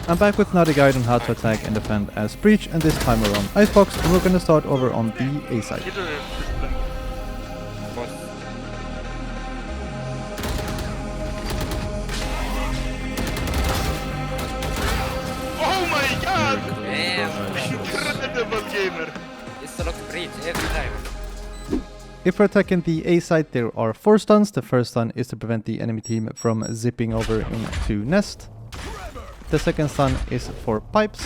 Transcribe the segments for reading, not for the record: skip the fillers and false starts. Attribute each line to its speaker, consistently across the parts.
Speaker 1: I'm back with another guide on how to attack and defend as Breach, and this time we're on Icebox, and we're gonna start over on the A side.
Speaker 2: Oh my god! Damn! Incredible gamer!
Speaker 3: It's a lot of Breach every time.
Speaker 1: If we're attacking the A side, there are 4 stuns. The first stun is to prevent the enemy team from zipping over into Nest. The second stun is for Pipes.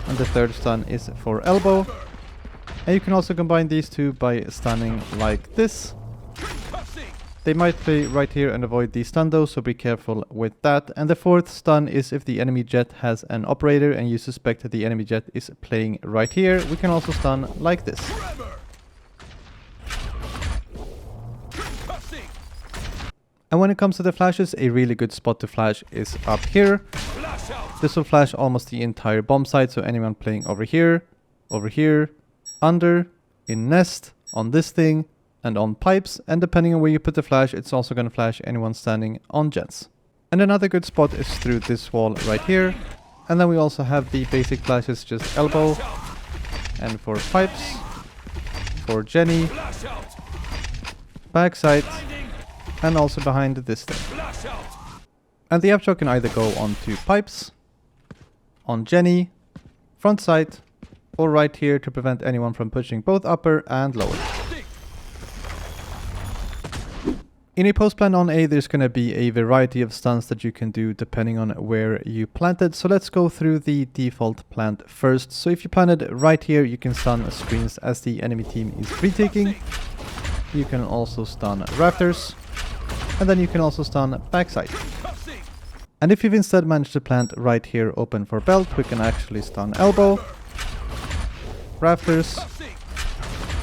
Speaker 1: And the third stun is for Elbow. And you can also combine these two by stunning like this. They might play right here and avoid the stun though, so be careful with that. And the fourth stun is if the enemy jet has an operator and you suspect that the enemy jet is playing right here. We can also stun like this. And when it comes to the flashes, a really good spot to flash is up here. This will flash almost the entire bomb site, so anyone playing over here, under, in Nest, on this thing, and on Pipes. And depending on where you put the flash, it's also going to flash anyone standing on Gens. And another good spot is through this wall right here. And then we also have the basic flashes, just Elbow, and for Pipes, for Jenny, backside, and also behind this thing. And the upshot can either go onto Pipes, on Jenny, front side, or right here to prevent anyone from pushing both upper and lower. In a post plant on A, there's going to be a variety of stuns that you can do depending on where you planted. So let's go through the default plant first. So if you planted right here, you can stun screens as the enemy team is retaking. You can also stun rafters. And then you can also stun backside. And if you've instead managed to plant right here open for belt, we can actually stun elbow, rafters,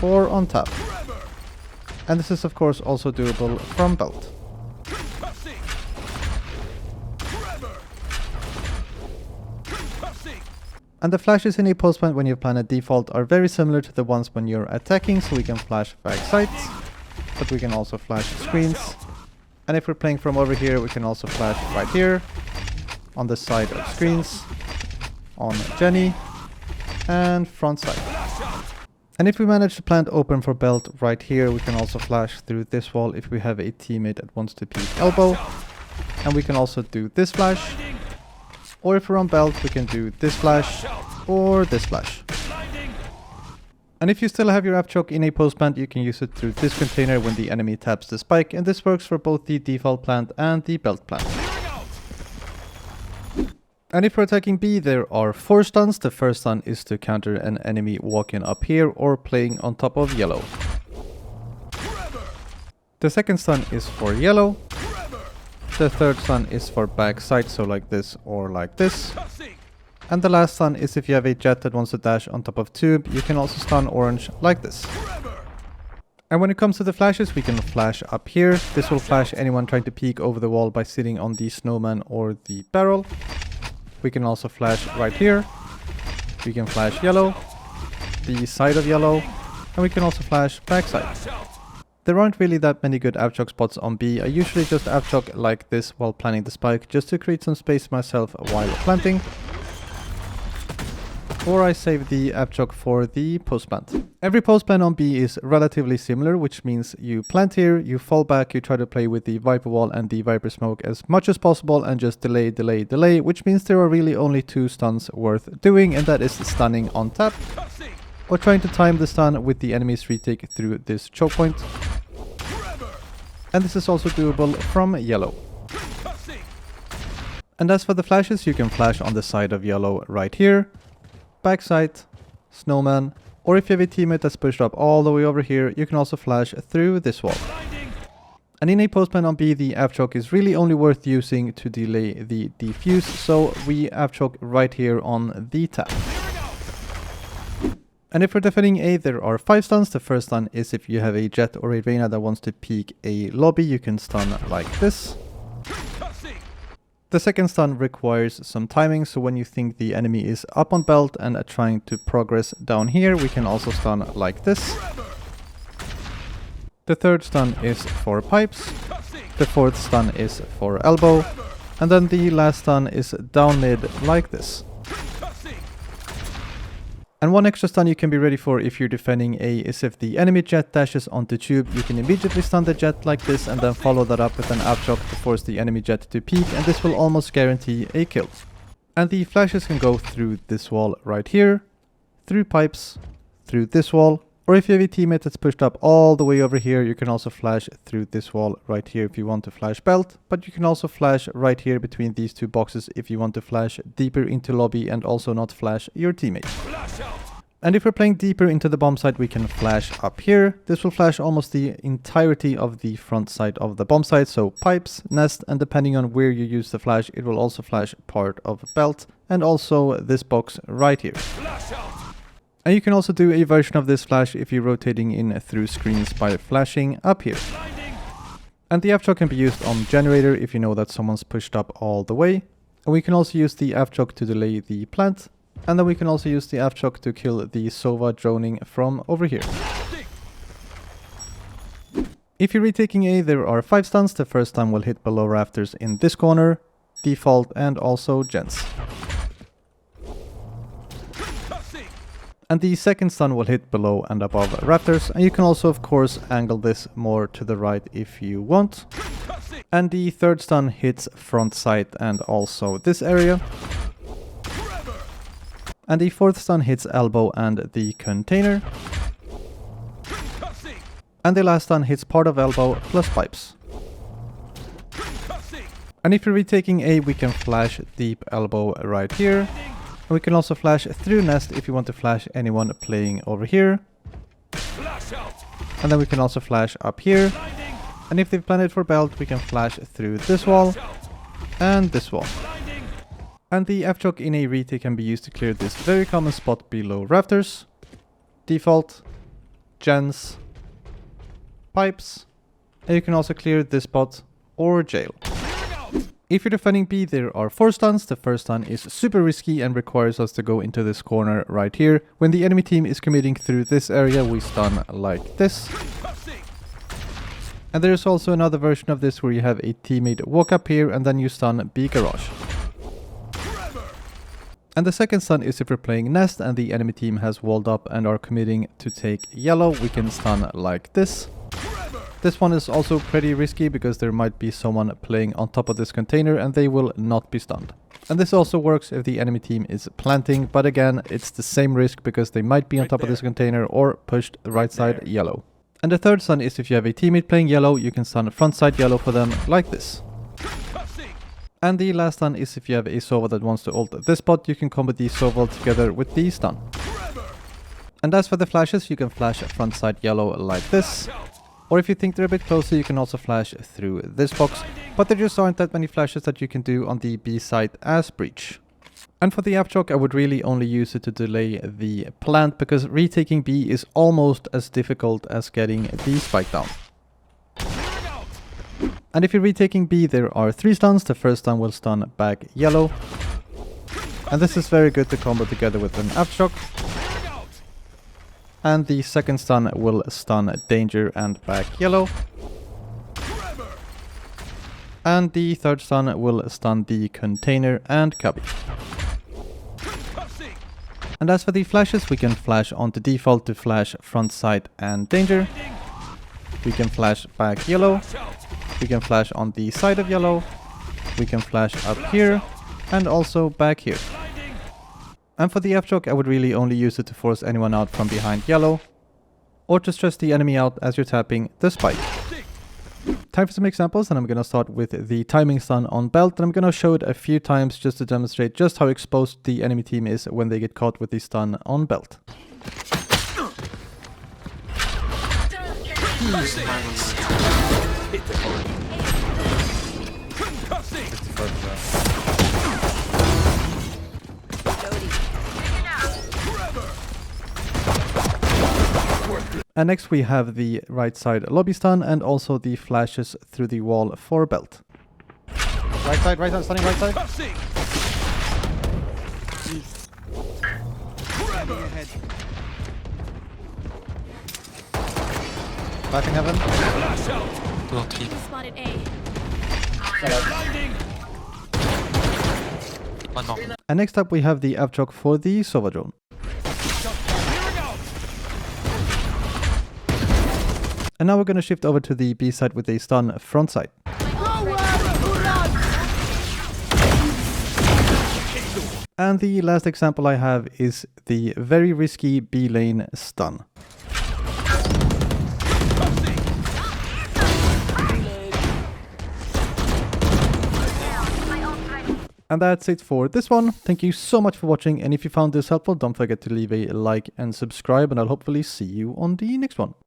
Speaker 1: or on top. And this is of course also doable from belt. And the flashes in a post plant when you plan default are very similar to the ones when you're attacking, so we can flash backside, but we can also flash screens. And if we're playing from over here, we can also flash right here, on the side of screens, on Jenny, and front side. And if we manage to plant open for belt right here, we can also flash through this wall if we have a teammate that wants to peek elbow. And we can also do this flash. Or if we're on belt, we can do this flash, or this flash. And if you still have your choke in a post plant, you can use it through this container when the enemy taps the spike, and this works for both the default plant and the belt plant. And if we're attacking B, there are 4 stuns. The first stun is to counter an enemy walking up here or playing on top of yellow. The second stun is for yellow. The third stun is for backside, so like this or like this. And the last stun is if you have a jet that wants to dash on top of tube, you can also stun orange like this. And when it comes to the flashes, we can flash up here. This will flash anyone trying to peek over the wall by sitting on the snowman or the barrel. We can also flash right here. We can flash yellow, the side of yellow, and we can also flash backside. There aren't really that many good avchoke spots on B. I usually just avchoke like this while planning the spike, just to create some space myself while planting. Or I save the avchoke for the post plant. Every post plant on B is relatively similar, which means you plant here, you fall back, you try to play with the Viper wall and the Viper smoke as much as possible and just delay, which means there are really only 2 stuns worth doing, and that is stunning on tap, or trying to time the stun with the enemy's retake through this choke point. And this is also doable from yellow. And as for the flashes, you can flash on the side of yellow right here, backside, snowman, or if you have a teammate that's pushed up all the way over here, you can also flash through this wall. And in a post plant on B, the avchoke is really only worth using to delay the defuse, so we avchoke right here on the tap. And if we're defending A, there are 5 stuns. The first stun is if you have a jet or a Reyna that wants to peek a lobby, you can stun like this. The second stun requires some timing, so when you think the enemy is up on belt and trying to progress down here, we can also stun like this. The third stun is for pipes. The fourth stun is for elbow. And then the last stun is down mid like this. And one extra stun you can be ready for if you're defending A is if the enemy jet dashes onto tube, you can immediately stun the jet like this and then follow that up with an aftershock to force the enemy jet to peek, and this will almost guarantee a kill. And the flashes can go through this wall right here, through pipes, through this wall, or if you have a teammate that's pushed up all the way over here, you can also flash through this wall right here if you want to flash belt, but you can also flash right here between these two boxes if you want to flash deeper into lobby and also not flash your teammate. And if we're playing deeper into the bomb site, we can flash up here. This will flash almost the entirety of the front side of the bomb site, so pipes, nest, and depending on where you use the flash, it will also flash part of belt and also this box right here. And you can also do a version of this flash if you're rotating in through screens by flashing up here. And the aftershock can be used on generator if you know that someone's pushed up all the way. And we can also use the aftershock to delay the plant. And then we can also use the aftershock to kill the Sova droning from over here. If you're retaking A, there are 5 stuns. The first stun will hit below rafters in this corner, default, and also gens. And the second stun will hit below and above rafters, and you can also of course angle this more to the right if you want. And the third stun hits front side and also this area. And the fourth stun hits elbow and the container. And the last stun hits part of elbow plus pipes. And if you're retaking A, we can flash deep elbow right here. We can also flash through nest if you want to flash anyone playing over here. And then we can also flash up here. And if they've planned for belt, we can flash through this wall and this wall. And the aftershock in a retake can be used to clear this very common spot below rafters, default, gens, pipes, and you can also clear this spot or jail. If you're defending B, there are 4 stuns. The first stun is super risky and requires us to go into this corner right here. When the enemy team is committing through this area, we stun like this. And there's also another version of this where you have a teammate walk up here and then you stun B garage. And the second stun is if we're playing nest and the enemy team has walled up and are committing to take yellow, we can stun like this. This one is also pretty risky because there might be someone playing on top of this container and they will not be stunned. And this also works if the enemy team is planting, but again, it's the same risk because they might be on top of this container or pushed right side yellow. And the third stun is if you have a teammate playing yellow, you can stun front side yellow for them like this. And the last stun is if you have a Sova that wants to ult this spot, you can combo the Sova together with the stun. And as for the flashes, you can flash front side yellow like this. Or if you think they're a bit closer, you can also flash through this box. But there just aren't that many flashes that you can do on the B side as breach. And for the aftershock, I would really only use it to delay the plant, because retaking B is almost as difficult as getting the spike down. And if you're retaking B, there are 3 stuns. The first stun will stun back yellow. And this is very good to combo together with an aftershock. And the second stun will stun danger and back yellow. And the third stun will stun the container and cubby. And as for the flashes, we can flash onto default to flash front side and danger. We can flash back yellow. We can flash on the side of yellow. We can flash up here and also back here. And for the aftershock, I would really only use it to force anyone out from behind yellow, or to stress the enemy out as you're tapping the spike. Time for some examples, and I'm going to start with the timing stun on belt, and I'm going to show it a few times just to demonstrate just how exposed the enemy team is when they get caught with the stun on belt. And next we have the right side lobby stun and also the flashes through the wall for belt. Right side, stunning right side. Back in heaven.
Speaker 4: Spotted A. One more.
Speaker 1: And next up we have the Avchok for the Sova drone. And now we're going to shift over to the B side with a stun front side. And the last example I have is the very risky B lane stun. And that's it for this one. Thank you so much for watching, and if you found this helpful, don't forget to leave a like and subscribe, and I'll hopefully see you on the next one.